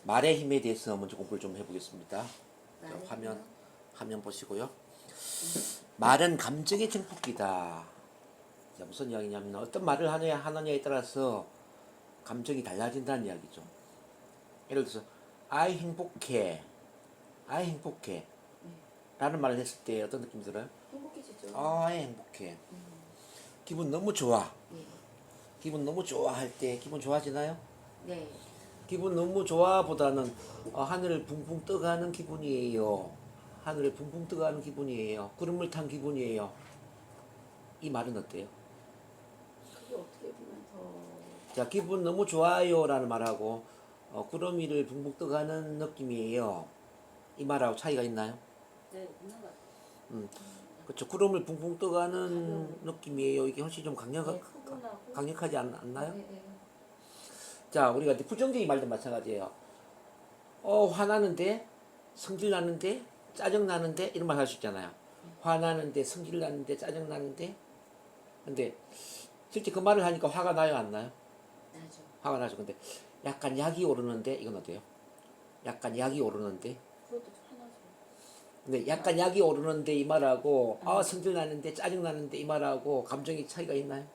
말의 힘에 대해서 먼저 공부를 좀 해보겠습니다. 자, 말의 화면 보시고요. 말은 감정의 증폭기다. 자, 무슨 이야기냐면 어떤 말을 하느냐에 따라서 감정이 달라진다는 이야기죠. 예를 들어서 아이 행복해, 아이 행복해 라는 말을 했을 때 어떤 느낌이 들어요? 행복해지죠. 아이 행복해. 기분 너무 좋아. 네. 기분 너무 좋아할 때 기분 좋아지나요? 네. 기분 너무 좋아보다는 하늘을 붕붕 떠가는 기분이에요. 하늘을 붕붕 떠가는 기분이에요. 구름을 탄 기분이에요. 이 말은 어때요? 그게 어떻게 보면 더 자, 기분 너무 좋아요 라는 말하고 구름 위를 붕붕 떠가는 느낌이에요. 이 말하고 차이가 있나요? 네, 있는 것 같아요. 그렇죠. 구름을 붕붕 떠가는 가벼운. 느낌이에요. 이게 훨씬 좀 네, 푸근하고. 강력하지 않나요? 네, 네. 자, 우리가 이제 부정적인 말도 마찬가지예요. 화나는데, 성질 나는데, 짜증 나는데 이런 말 할 수 있잖아요. 화나는데, 성질 나는데, 짜증 나는데. 근데 실제 그 말을 하니까 화가 나요, 안 나요? 나죠. 화가 나죠. 근데 약간 약이 오르는데 이건 어때요? 약간 약이 오르는데. 그것도 하나죠. 근데 약간 약이 오르는데 이 말하고 성질 나는데, 짜증 나는데 이 말하고 감정의 차이가 있나요?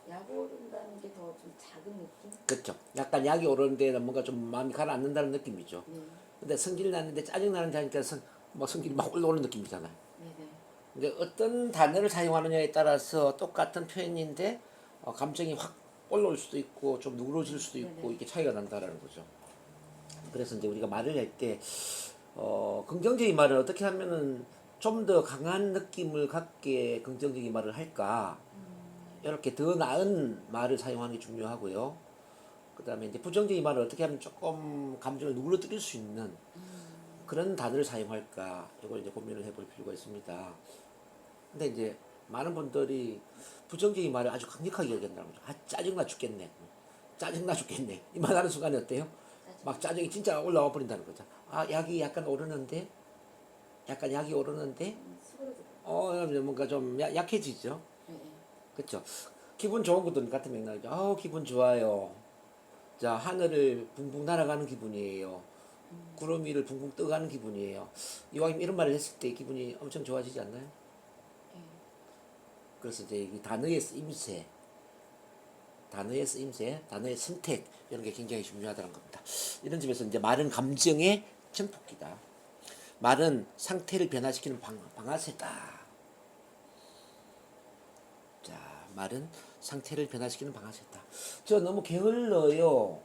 약 오른다는 게 더 좀 작은 느낌? 그렇죠. 약간 약이 오르는데 뭔가 좀 마음이 가라앉는다는 느낌이죠. 네. 근데 성질 나는데 짜증 나는데 하니까 뭐 성질이 막 올라오는 느낌이잖아요. 네, 네. 근데 어떤 단어를 사용하느냐에 따라서 똑같은 표현인데 감정이 확 올라올 수도 있고 좀 누그러질 수도 있고 네네. 이게 차이가 난다라는 거죠. 그래서 이제 우리가 말을 할 때 긍정적인 말을 어떻게 하면은 좀 더 강한 느낌을 갖게 긍정적인 말을 할까 이렇게 더 나은 말을 사용하는 게 중요하고요. 그 다음에 이제 부정적인 말을 어떻게 하면 조금 감정을 누그러뜨릴 수 있는 그런 단어를 사용할까 이걸 이제 고민을 해볼 필요가 있습니다. 근데 이제 많은 분들이 부정적인 말을 아주 강력하게 얘기한다는 거죠. 짜증나 죽겠네. 짜증나 죽겠네. 이 말 하는 순간에 어때요? 막 짜증이 진짜 올라와 버린다는 거죠. 약이 약간 오르는데, 약간 약이 오르는데, 수그러져. 뭔가 좀 약해지죠. 네, 네. 그쵸? 기분 좋은 것도 같은 맥락이죠. 기분 좋아요. 자, 하늘을 붕붕 날아가는 기분이에요. 구름 위를 붕붕 떠가는 기분이에요. 이왕이면 이런 말을 했을 때 기분이 엄청 좋아지지 않나요? 네. 그래서 이제 이 단어의 쓰임새, 단어의 선택 이런 게 굉장히 중요하다는 겁니다. 이런 점에서 이제 말은 감정의 증폭기다. 말은 상태를 변화시키는 방아쇠다. 자, 말은 상태를 변화시키는 방아쇠다. 저 너무 게을러요.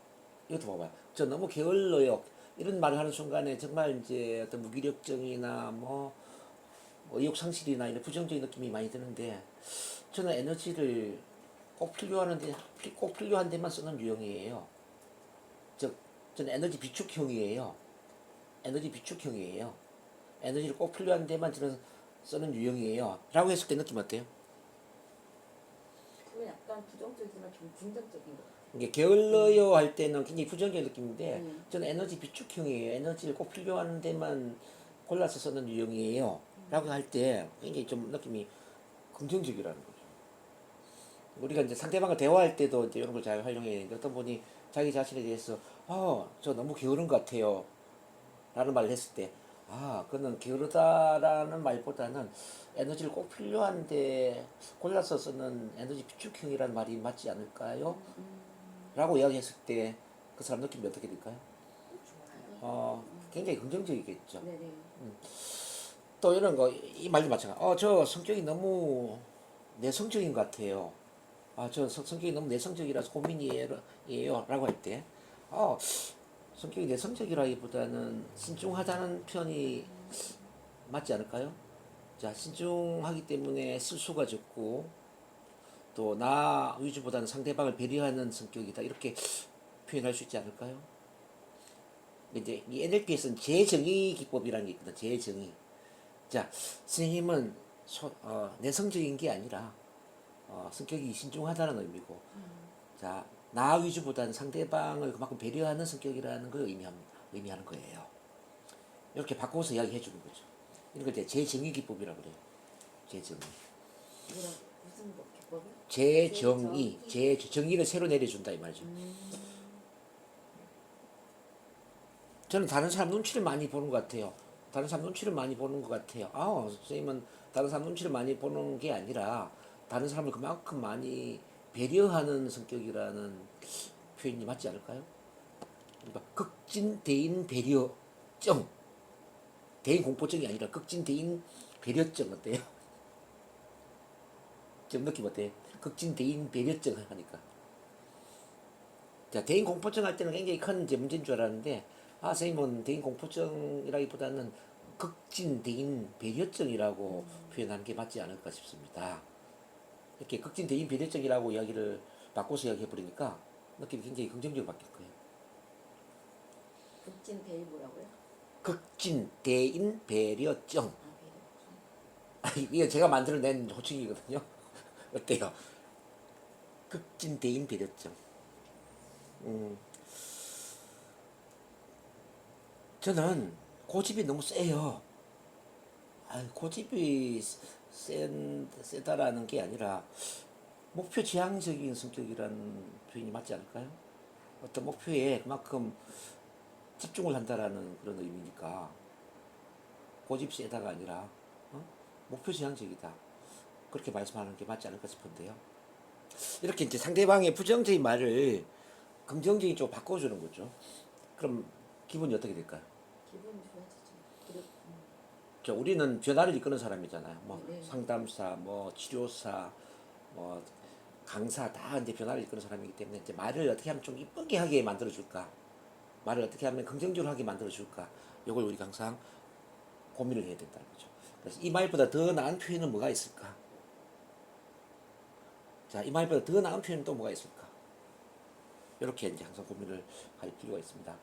이것도 봐봐요. 저 너무 게을러요. 이런 말을 하는 순간에 정말 이제 어떤 무기력증이나 뭐 의욕 상실이나 이런 부정적인 느낌이 많이 드는데 저는 에너지를 꼭 필요한 데만 쓰는 유형이에요. 즉, 저는 에너지 비축형이에요. 에너지 비축형이에요. 에너지를 꼭 필요한 데만 저는 쓰는 유형이에요. 라고 했을 때 느낌 어때요? 그건 약간 부정적이지만 좀 긍정적인 것 같아요. 이게 게을러요 할 때는 굉장히 부정적인 느낌인데 음. 저는 에너지 비축형이에요. 에너지를 꼭 필요한 데만 골라서 쓰는 유형이에요. 라고 할 때 굉장히 좀 느낌이 긍정적이라는 거죠. 우리가 이제 상대방과 대화할 때도 이제 이런 걸 잘 활용해야 되는데 어떤 분이 자기 자신에 대해서 저 너무 게으른 것 같아요 라는 말을 했을 때 그는 게으르다라는 말보다는 에너지를 꼭 필요한데 골라서 쓰는 에너지 비축형이라는 말이 맞지 않을까요? 라고 이야기했을 때 그 사람 느낌이 어떻게 될까요? 좋아요. 굉장히 긍정적이겠죠. 네네. 또 이런 거, 이 말도 마찬가지. 저 성격이 너무 내성적인 것 같아요. 저 성격이 너무 내성적이라서 고민이에요. 라고 할 때, 성격이 내성적이라기보다는 신중하다는 표현이 맞지 않을까요? 자, 신중하기 때문에 실수가 적고, 또 나 위주보다는 상대방을 배려하는 성격이다. 이렇게 표현할 수 있지 않을까요? 이제 이 NLP에서는 재정의 기법이라는 게 있거든. 재정의. 자, 선생님은 내성적인 게 아니라 성격이 신중하다는 의미고, 자, 나 위주보다는 상대방을 그만큼 배려하는 성격이라는 걸 의미하는 거예요. 이렇게 바꿔서 이야기해 주는 거죠. 이런 걸 이제 재정의 기법이라고 그래요. 재정의. 뭐라고? 무슨 뭐 기법이요? 정의를 새로 내려준다 이 말이죠. 저는 다른 사람 눈치를 많이 보는 것 같아요. 다른 사람 눈치를 많이 보는 것 같아요. 선생님은 다른 사람 눈치를 많이 보는 게 아니라 다른 사람을 그만큼 많이 배려하는 성격이라는 표현이 맞지 않을까요? 그러니까 극진 대인 배려증, 대인 공포증이 아니라 극진 대인 배려증 어때요? 좀 느낌 어때요? 극진 대인 배려증 하니까. 자, 대인 공포증 할 때는 굉장히 큰 이제 문제인 줄 알았는데, 선생님은 대인 공포증이라기보다는 극진 대인 배려증이라고 표현하는 게 맞지 않을까 싶습니다. 이렇게 극진 대인 배려증이라고 이야기를 바꿔서 이야기해버리니까 느낌이 굉장히 긍정적으로 바뀔 거예요. 극진 대일 뭐라고요? 극진 대인 배려증. 아, 배려. 이게 제가 만들어낸 호칭이거든요. 어때요? 극진 대인 배려증. 저는 고집이 너무 세요. 고집이 세다라는 게 아니라 목표 지향적인 성격이라는 표현이 맞지 않을까요? 어떤 목표에 그만큼 집중을 한다라는 그런 의미니까 고집 세다가 아니라 목표 지향적이다. 그렇게 말씀하는 게 맞지 않을까 싶은데요. 이렇게 이제 상대방의 부정적인 말을 긍정적인 쪽으로 바꿔주는 거죠. 그럼 기분이 어떻게 될까요? 기분이 좋아지죠. 그리고 우리는 변화를 이끄는 사람이잖아요. 뭐 네. 상담사, 뭐 치료사, 뭐 강사 다 이제 변화를 이끄는 사람이기 때문에 이제 말을 어떻게 하면 좀 이쁘게 하게 만들어 줄까? 말을 어떻게 하면 긍정적으로 하게 만들어 줄까? 이걸 우리가 항상 고민을 해야 된다는 거죠. 그래서 이 말보다 더 나은 표현은 뭐가 있을까? 자, 이 말보다 더 나은 표현은 또 뭐가 있을까? 이렇게 이제 항상 고민을 할 필요가 있습니다.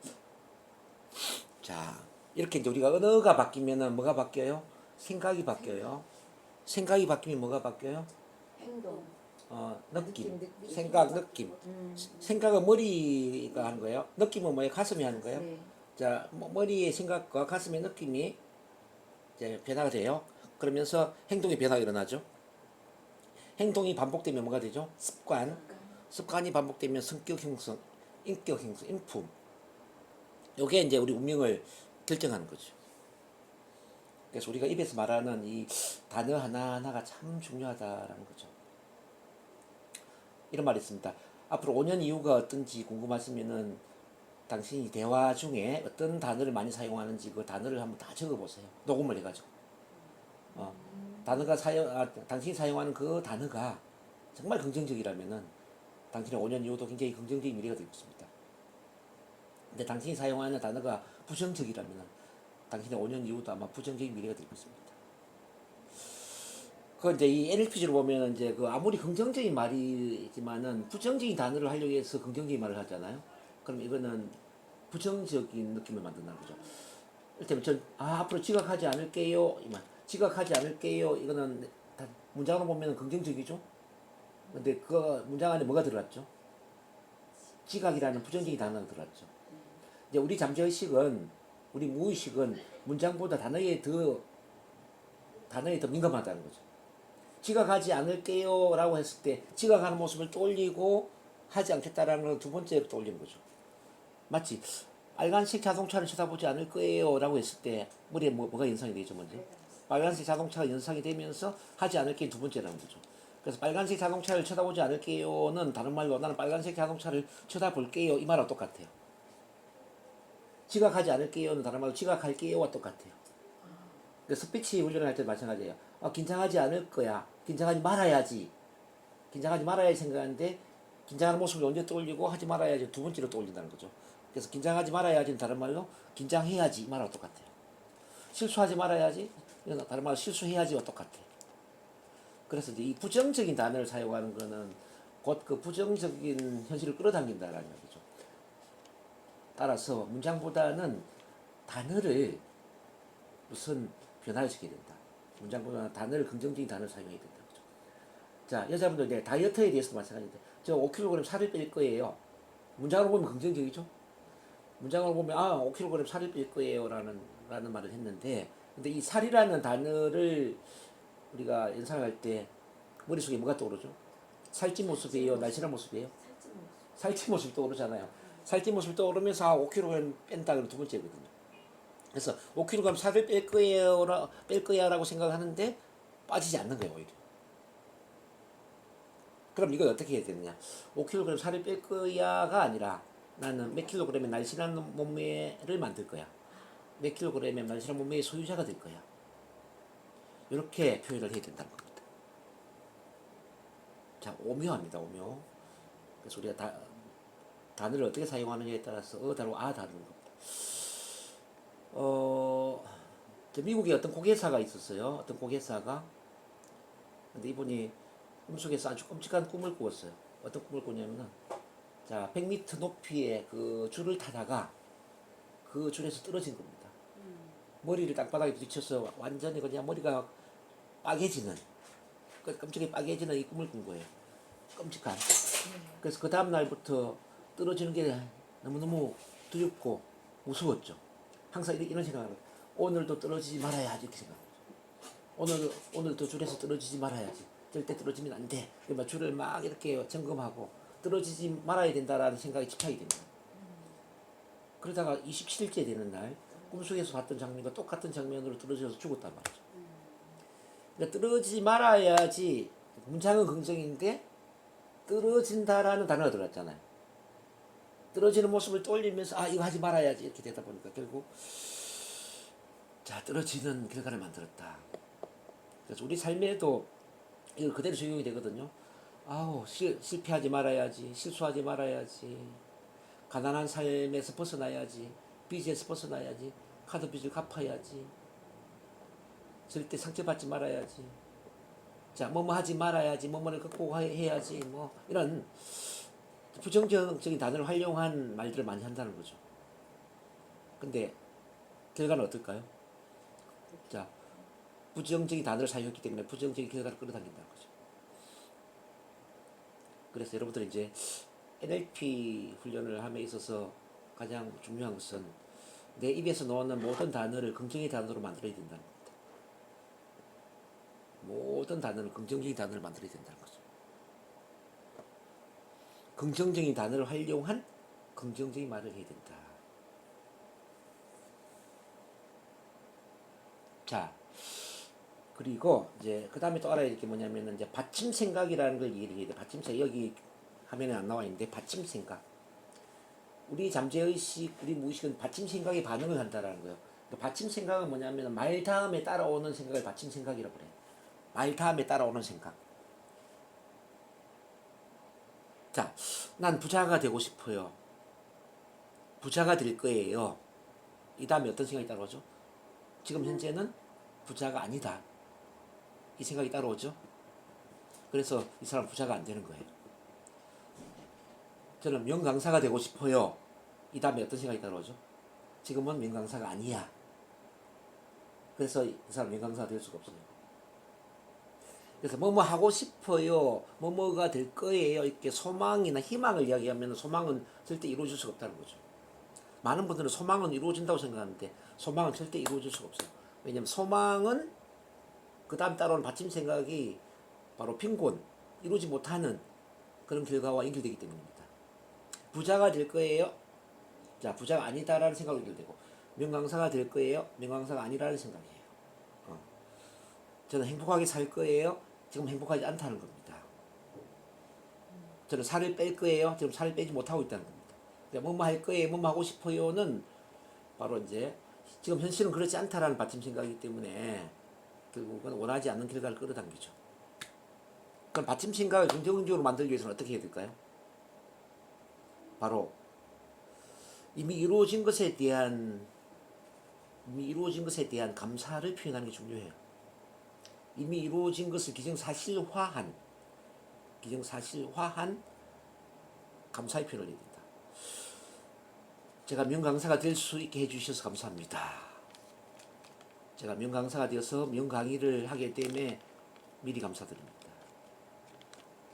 자, 이렇게 이제 우리가 언어가 바뀌면은 뭐가 바뀌어요? 생각이 바뀌어요. 생각이 바뀌면 뭐가 바뀌어요? 행동. 느낌. 느낌. 생각, 느낌. 생각은 머리가 하는 거예요. 느낌은 뭐예요? 가슴이 하는 거예요. 네. 자, 머리의 생각과 가슴의 느낌이 이제 변화가 돼요. 그러면서 행동의 변화가 일어나죠. 행동이 반복되면 뭐가 되죠? 습관. 습관이 반복되면 성격 형성, 인격 형성, 인품. 요게 이제 우리 운명을 결정하는 거죠. 그래서 우리가 입에서 말하는 이 단어 하나하나가 참 중요하다라는 거죠. 이런 말이 있습니다. 앞으로 5년 이후가 어떤지 궁금하시면은 당신이 대화 중에 어떤 단어를 많이 사용하는지 그 단어를 한번 다 적어보세요. 녹음을 해가지고. 당신이 사용하는 그 단어가 정말 긍정적이라면은 당신의 5년 이후도 굉장히 긍정적인 미래가 되고 있습니다. 근데 당신이 사용하는 단어가 부정적이라면은 당신의 5년 이후도 아마 부정적인 미래가 되고 있습니다. 그 이제 이 NLP를 보면 이제 그 아무리 긍정적인 말이지만은 부정적인 단어를 하려고 해서 긍정적인 말을 하잖아요. 그럼 이거는 부정적인 느낌을 만든다는 거죠. 이를테면 앞으로 지각하지 않을게요. 이 말. 지각하지 않을게요. 이거는 문장으로 보면 긍정적이죠. 근데 그 문장 안에 뭐가 들어갔죠? 지각이라는 부정적인 단어가 들어갔죠. 이제 우리 잠재의식은, 우리 무의식은 문장보다 단어에 더 민감하다는 거죠. 지각하지 않을게요 라고 했을 때 지각하는 모습을 떠올리고 하지 않겠다라는 건 두 번째로 떠올리는 거죠. 마치 빨간색 자동차를 쳐다보지 않을 거예요 라고 했을 때 머리에 뭐가 연상이 되죠. 먼저 빨간색 자동차가 연상이 되면서 하지 않을게 두 번째라는 거죠. 그래서 빨간색 자동차를 쳐다보지 않을게요는 다른 말로 나는 빨간색 자동차를 쳐다볼게요 이 말하고 똑같아요. 지각하지 않을게요는 다른 말로 지각할게요와 똑같아요. 스피치 훈련을 할 때 마찬가지예요. 긴장하지 않을 거야. 긴장하지 말아야지. 긴장하지 말아야지 생각하는데 긴장하는 모습을 언제 떠올리고 하지 말아야지 두 번째로 떠올린다는 거죠. 그래서 긴장하지 말아야지는 다른 말로 긴장해야지 이 말하고 똑같아요. 실수하지 말아야지 이건 다른 말로 실수해야지와 똑같아요. 그래서 이제 이 부정적인 단어를 사용하는 거는 곧 그 부정적인 현실을 끌어당긴다라는 얘기죠. 따라서 문장보다는 단어를 무슨 변화를 시켜야 된다. 문장보다는 단어를 긍정적인 단어를 사용해야 된다. 그죠? 자, 여자분들 이제 다이어트에 대해서도 마찬가지인데 저 5kg 살을 뺄 거예요. 문장으로 보면 긍정적이죠. 문장으로 보면 5kg 살을 뺄 거예요 라는 말을 했는데 근데 이 살이라는 단어를 우리가 연상할 때 머릿속에 뭐가 떠오르죠? 살찐 모습이에요? 날씬한 모습이에요? 살찐 모습. 살찐 모습이 떠오르잖아요. 살찐 모습이 떠오르면서 5kg 뺀다 그러면 두 번째거든요. 그래서 5kg 살을 뺄 거야라고 생각하는데 빠지지 않는 거예요, 오히려. 그럼 이걸 어떻게 해야 되느냐? 5kg 살을 뺄 거야가 아니라 나는 몇 킬로그램의 날씬한 몸매를 만들 거야. 몇 킬로그램의 날씬한 몸매의 소유자가 될 거야. 이렇게 표현을 해야 된다는 겁니다. 자, 오묘합니다, 오묘. 그래서 우리가 단어를 어떻게 사용하느냐에 따라서 다르고 다르는 겁니다. 미국에 어떤 고개사가 있었어요. 어떤 고개사가. 근데 이분이 꿈속에서 아주 끔찍한 꿈을 꾸었어요. 어떤 꿈을 꾸냐면은, 자, 100m 높이의 그 줄을 타다가 그 줄에서 떨어진 겁니다. 머리를 땅바닥에 부딪혀서 완전히 그냥 머리가 빠개지는, 끔찍하게 빠개지는 이 꿈을 꾼 거예요. 끔찍한. 그래서 그 다음날부터 떨어지는 게 너무너무 두렵고 무서웠죠. 항상 이런 생각을 해요. 오늘도 떨어지지 말아야지, 이렇게 생각해요. 오늘도 줄에서 떨어지지 말아야지. 절대 떨어지면 안 돼. 그러면 줄을 막 이렇게 점검하고 떨어지지 말아야 된다라는 생각이 집착이 됩니다. 그러다가 27일째 되는 날 꿈속에서 봤던 장면과 똑같은 장면으로 떨어져서 죽었단 말이죠. 그러니까 떨어지지 말아야지, 문장은 긍정인데 떨어진다라는 단어가 들어갔잖아요. 떨어지는 모습을 떠올리면서 이거 하지 말아야지 이렇게 되다 보니까 결국 떨어지는 결과를 만들었다. 그래서 우리 삶에도 이거 그대로 적용이 되거든요. 실패하지 말아야지, 실수하지 말아야지, 가난한 삶에서 벗어나야지, 빚에서 벗어나야지, 카드 빚을 갚아야지, 절대 상처받지 말아야지, 뭐뭐 하지 말아야지, 뭐뭐를 극복해야지, 이런 부정적인 단어를 활용한 말들을 많이 한다는 거죠. 근데 결과는 어떨까요? 부정적인 단어를 사용했기 때문에 부정적인 결과를 끌어당긴다는 거죠. 그래서 여러분들 이제 NLP 훈련을 함에 있어서 가장 중요한 것은 내 입에서 나오는 모든 단어를 긍정의 단어로 만들어야 된다는 겁니다. 모든 단어를 긍정적인 단어를 만들어야 된다는 거죠. 긍정적인 단어를 활용한 긍정적인 말을 해야 된다. 자, 그리고 이제 그 다음에 또 알아야 될 게 뭐냐면은 이제 받침 생각이라는 걸 이해를 해야 돼. 받침 생각, 여기 화면에 안 나와 있는데 받침 생각. 우리 잠재의식, 우리 무의식은 받침 생각에 반응을 한다라는 거예요. 그러니까 받침 생각은 뭐냐면 말 다음에 따라오는 생각을 받침 생각이라고 그래요. 말 다음에 따라오는 생각. 자, 난 부자가 되고 싶어요. 부자가 될 거예요. 이 다음에 어떤 생각이 따라오죠? 지금 현재는 부자가 아니다. 이 생각이 따라오죠. 그래서 이 사람 부자가 안 되는 거예요. 저는 명강사가 되고 싶어요. 이 다음에 어떤 생각이 따라오죠? 지금은 명강사가 아니야. 그래서 이 사람 명강사가 될 수가 없어요. 그래서 뭐뭐 하고 싶어요. 뭐뭐가 될 거예요. 이렇게 소망이나 희망을 이야기하면 소망은 절대 이루어질 수가 없다는 거죠. 많은 분들은 소망은 이루어진다고 생각하는데 소망은 절대 이루어질 수가 없어요. 왜냐하면 소망은 그 다음 따라오는 받침 생각이 바로 빈곤, 이루지 못하는 그런 결과와 연결되기 때문입니다. 부자가 될 거예요. 자, 부자가 아니다라는 생각으로 연결되고, 명강사가 될 거예요. 명강사가 아니라는 생각이에요. 저는 행복하게 살 거예요. 지금 행복하지 않다는 겁니다. 저는 살을 뺄 거예요. 지금 살을 빼지 못하고 있다는 겁니다. 그러니까 뭐뭐 할 거예요. 뭐뭐 하고 싶어요는 바로 이제 지금 현실은 그렇지 않다라는 받침 생각이기 때문에 결국은 원하지 않는 결과를 끌어당기죠. 그럼 받침 생각을 긍정적으로 만들기 위해서는 어떻게 해야 될까요? 바로 이미 이루어진 것에 대한 감사를 표현하는 게 중요해요. 이미 이루어진 것을 기정사실화한 감사의 표현을 해야 된다. 제가 명강사가 될 수 있게 해주셔서 감사합니다. 제가 명강사가 되어서 명강의를 하게 됨에 미리 감사드립니다.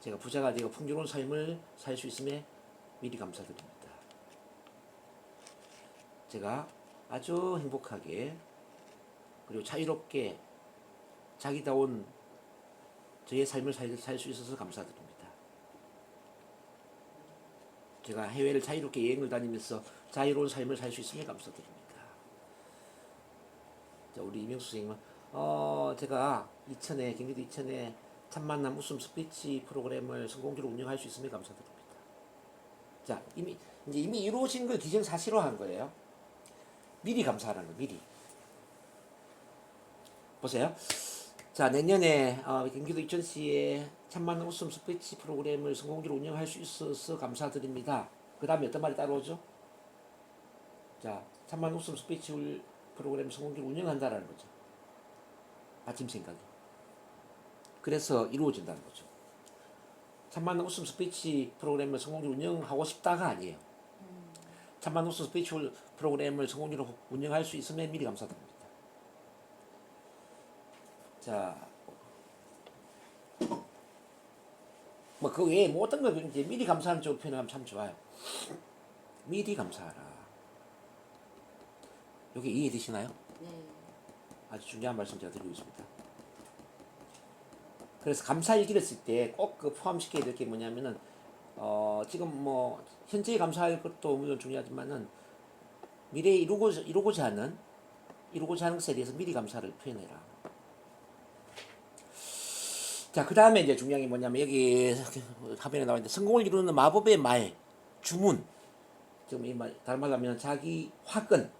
제가 부자가 되어 풍요로운 삶을 살 수 있음에 미리 감사드립니다. 제가 아주 행복하게 그리고 자유롭게 자기다운 저의 삶을 살 수 있어서 감사드립니다. 제가 해외를 자유롭게 여행을 다니면서 자유로운 삶을 살 수 있음에 감사드립니다. 자, 우리 이명수 선생님은 제가 경기도 이천에 참 만남 웃음 스피치 프로그램을 성공적으로 운영할 수 있음에 감사드립니다. 자, 이미 이루어진 걸 기정사실화한 거예요. 미리 감사하는 거, 미리. 보세요. 자, 내년에 경기도 이천시에 참만남 웃음 스피치 프로그램을 성공적으로 운영할 수 있어서 감사드립니다. 그 다음에 어떤 말이 따라오죠? 자, 참만남 웃음 스피치 프로그램을 성공적으로 운영한다라는 거죠. 아침 생각이. 그래서 이루어진다는 거죠. 참만남 웃음 스피치 프로그램을 성공적으로 운영하고 싶다가 아니에요. 참만남 웃음 스피치 프로그램을 성공적으로 운영할 수 있음에 미리 감사드립니다. 자, 뭐 그 외에 모든 걸 이제 미리 감사하는 쪽으로 표현하면 참 좋아요. 미리 감사하라. 여기 이해되시나요? 네. 아주 중요한 말씀 제가 드리고 있습니다. 그래서 감사일기를 쓸 때 꼭 그 포함시켜야 될 게 뭐냐면은 지금 뭐 현재에 감사할 것도 물론 중요하지만은 미래에 이루고자 하는 것에 대해서 미리 감사를 표현해라. 자, 그 다음에 이제 중요한 게 뭐냐면 여기 화면에 나와 있는데 성공을 이루는 마법의 말, 주문. 지금 이 말, 다른 말로 하면 자기 화근,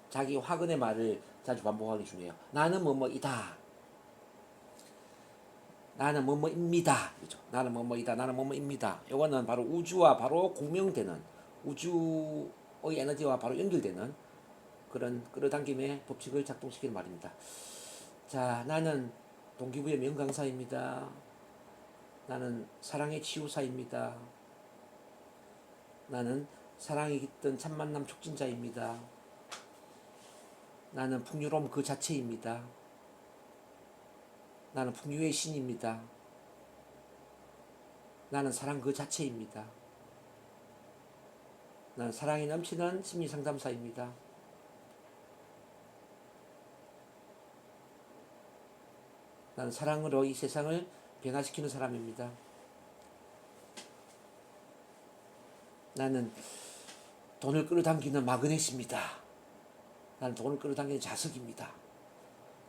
자기 화근의 말을 자주 반복하기 중요해요. 나는 뭐뭐이다. 나는 뭐뭐입니다. 그죠? 나는 뭐뭐이다. 나는 뭐뭐입니다. 이거는 바로 우주와 바로 공명되는 우주의 에너지와 바로 연결되는 그런 끌어당김의 법칙을 작동시키는 말입니다. 자, 나는 동기부여 명강사입니다. 나는 사랑의 치유사입니다. 나는 사랑이 깃든 참만남 촉진자입니다. 나는 풍요로움 그 자체입니다. 나는 풍요의 신입니다. 나는 사랑 그 자체입니다. 나는 사랑이 넘치는 심리상담사입니다. 나는 사랑으로 이 세상을 변화시키는 사람입니다. 나는 돈을 끌어당기는 마그넷입니다. 나는 돈을 끌어당기는 자석입니다.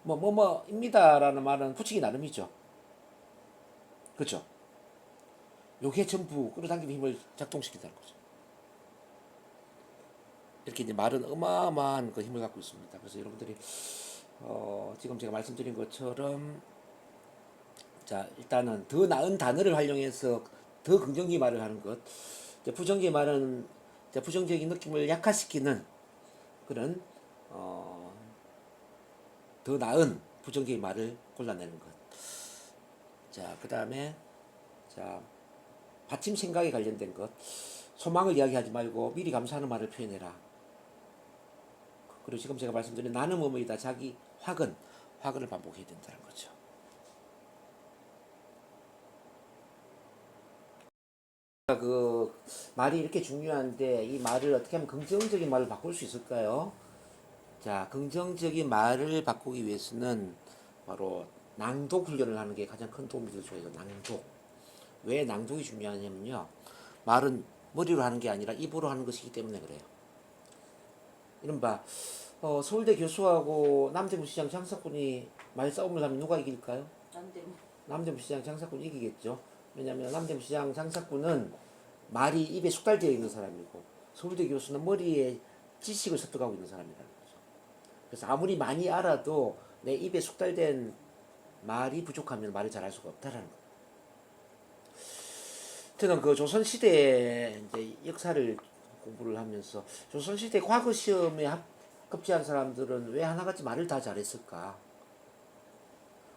뭐뭐뭐입니다라는 말은 붙이기 나름이죠. 그렇죠? 요게 전부 끌어당기는 힘을 작동시킨다는 거죠. 이렇게 이제 말은 어마어마한 그 힘을 갖고 있습니다. 그래서 여러분들이 지금 제가 말씀드린 것처럼 자, 일단은 더 나은 단어를 활용해서 더 긍정적인 말을 하는 것. 부정적인 말은 부정적인 느낌을 약화시키는 그런 더 나은 부정적인 말을 골라내는 것. 자, 그 다음에 자, 받침 생각에 관련된 것. 소망을 이야기하지 말고 미리 감사하는 말을 표현해라. 그리고 지금 제가 말씀드린 나는 뭐뭐이다. 자기 화근을 반복해야 된다는 거죠. 그 말이 이렇게 중요한데 이 말을 어떻게 하면 긍정적인 말을 바꿀 수 있을까요? 자, 긍정적인 말을 바꾸기 위해서는 바로 낭독 훈련을 하는 게 가장 큰 도움이 될 수 있어요. 낭독. 왜 낭독이 중요하냐면요. 말은 머리로 하는 게 아니라 입으로 하는 것이기 때문에 그래요. 이른바 서울대 교수하고 남대문 시장 장사꾼이 말싸움을 하면 누가 이길까요? 남대문 시장 장사꾼이 이기겠죠. 왜냐하면 남대문 시장 장사꾼은 말이 입에 숙달되어 있는 사람이고 서울대 교수는 머리에 지식을 습득하고 있는 사람이라는 거죠. 그래서 아무리 많이 알아도 내 입에 숙달된 말이 부족하면 말을 잘할 수가 없다라는 거예요. 저는 그 조선시대 이제 역사를 공부를 하면서 조선시대 과거 시험에 급제한 사람들은 왜 하나같이 말을 다 잘했을까?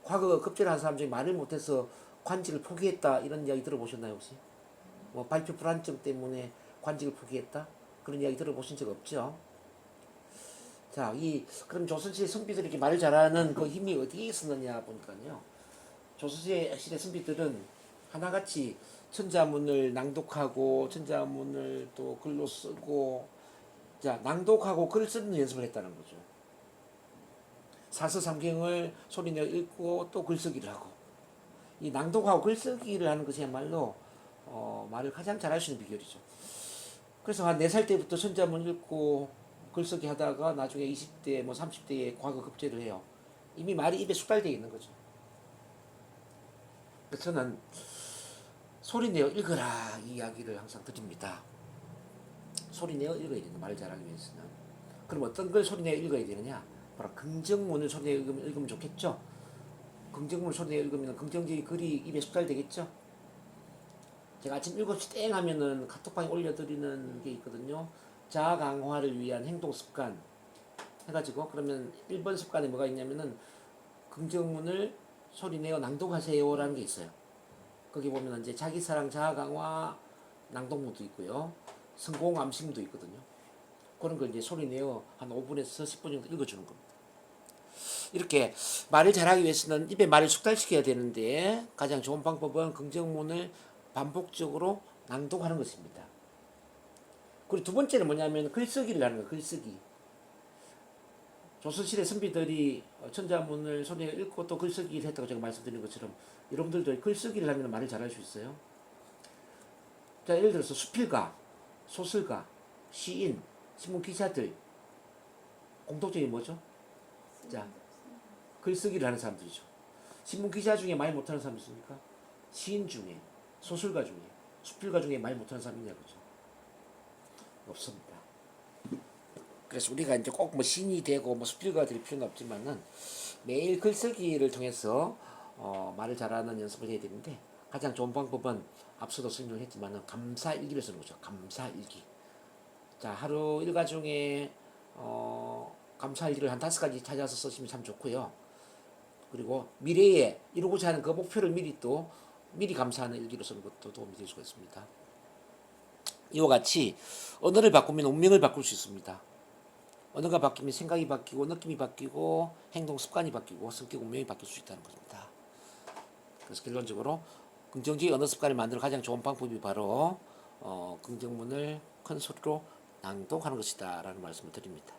과거 급제한 사람 중에 말을 못해서 관직을 포기했다 이런 이야기 들어보셨나요 혹시? 뭐 발표 불안증 때문에 관직을 포기했다? 그런 이야기 들어보신 적 없죠? 자, 그럼 조선시대 선비들이 이렇게 말을 잘하는 그 힘이 어디에 있었느냐 보니까요. 조선시대 선비들은 하나같이 천자문을 낭독하고 천자문을 또 글로 쓰고 자, 낭독하고 글 쓰는 연습을 했다는 거죠. 사서삼경을 소리내어 읽고 또 글쓰기를 하고 이 낭독하고 글쓰기를 하는 것이야말로 말을 가장 잘할 수 있는 비결이죠. 그래서 한 4살 때부터 천자문 읽고 글쓰기 하다가 나중에 20대 뭐 30대에 과거 급제를 해요. 이미 말이 입에 숙달되어 있는 거죠. 그래서 저는 소리 내어 읽어라 이 이야기를 항상 드립니다. 소리 내어 읽어야 된다. 말을 잘하기 위해서는. 그럼 어떤 걸 소리 내어 읽어야 되느냐? 바로 긍정문을 소리 내어 읽으면 좋겠죠. 긍정문을 소리 내어 읽으면 긍정적인 글이 입에 숙달되겠죠. 제가 아침 7시 땡 하면은 카톡방에 올려드리는 게 있거든요. 자아 강화를 위한 행동 습관 해가지고, 그러면 1번 습관에 뭐가 있냐면은 긍정문을 소리 내어 낭독하세요라는 게 있어요. 거기 보면 이제 자기사랑 자아 강화 낭독문도 있고요. 성공 암심도 있거든요. 그런 걸 이제 소리 내어 한 5분에서 10분 정도 읽어주는 겁니다. 이렇게 말을 잘하기 위해서는 입에 말을 숙달시켜야 되는데 가장 좋은 방법은 긍정문을 반복적으로 낭독하는 것입니다. 그리고 두 번째는 뭐냐면 글쓰기를 하는 거예요. 글쓰기. 조선시대 선비들이 천자문을 손에 읽고 또 글쓰기를 했다고 제가 말씀드린 것처럼 여러분들도 글쓰기를 하면 말을 잘할 수 있어요. 자, 예를 들어서 수필가, 소설가, 시인, 신문 기자들 공통점이 뭐죠? 자, 글쓰기를 하는 사람들이죠. 신문 기자 중에 말 못하는 사람 있습니까? 시인 중에, 소설가 중에, 수필가 중에 말 못하는 사람 있냐 그죠? 없습니다. 그래서 우리가 이제 꼭 뭐 신이 되고 뭐 수필가가 될 필요는 없지만은 매일 글쓰기를 통해서 말을 잘하는 연습을 해야 되는데 가장 좋은 방법은 앞서도 설명을 했지만은 감사일기를 쓰는 거죠. 감사일기. 자, 하루 일과 중에 감사일기를 한 5가지 찾아서 쓰시면 참 좋고요. 그리고 미래에 이루고자 하는 그 목표를 미리 감사하는 일기로 쓰는 것도 도움이 될 수가 있습니다. 이와 같이 언어를 바꾸면 운명을 바꿀 수 있습니다. 언어가 바뀌면 생각이 바뀌고 느낌이 바뀌고 행동 습관이 바뀌고 성격 운명이 바뀔 수 있다는 것입니다. 그래서 결론적으로 긍정적인 언어 습관을 만드는 가장 좋은 방법이 바로 긍정문을 큰 소리로 낭독하는 것이다 라는 말씀을 드립니다.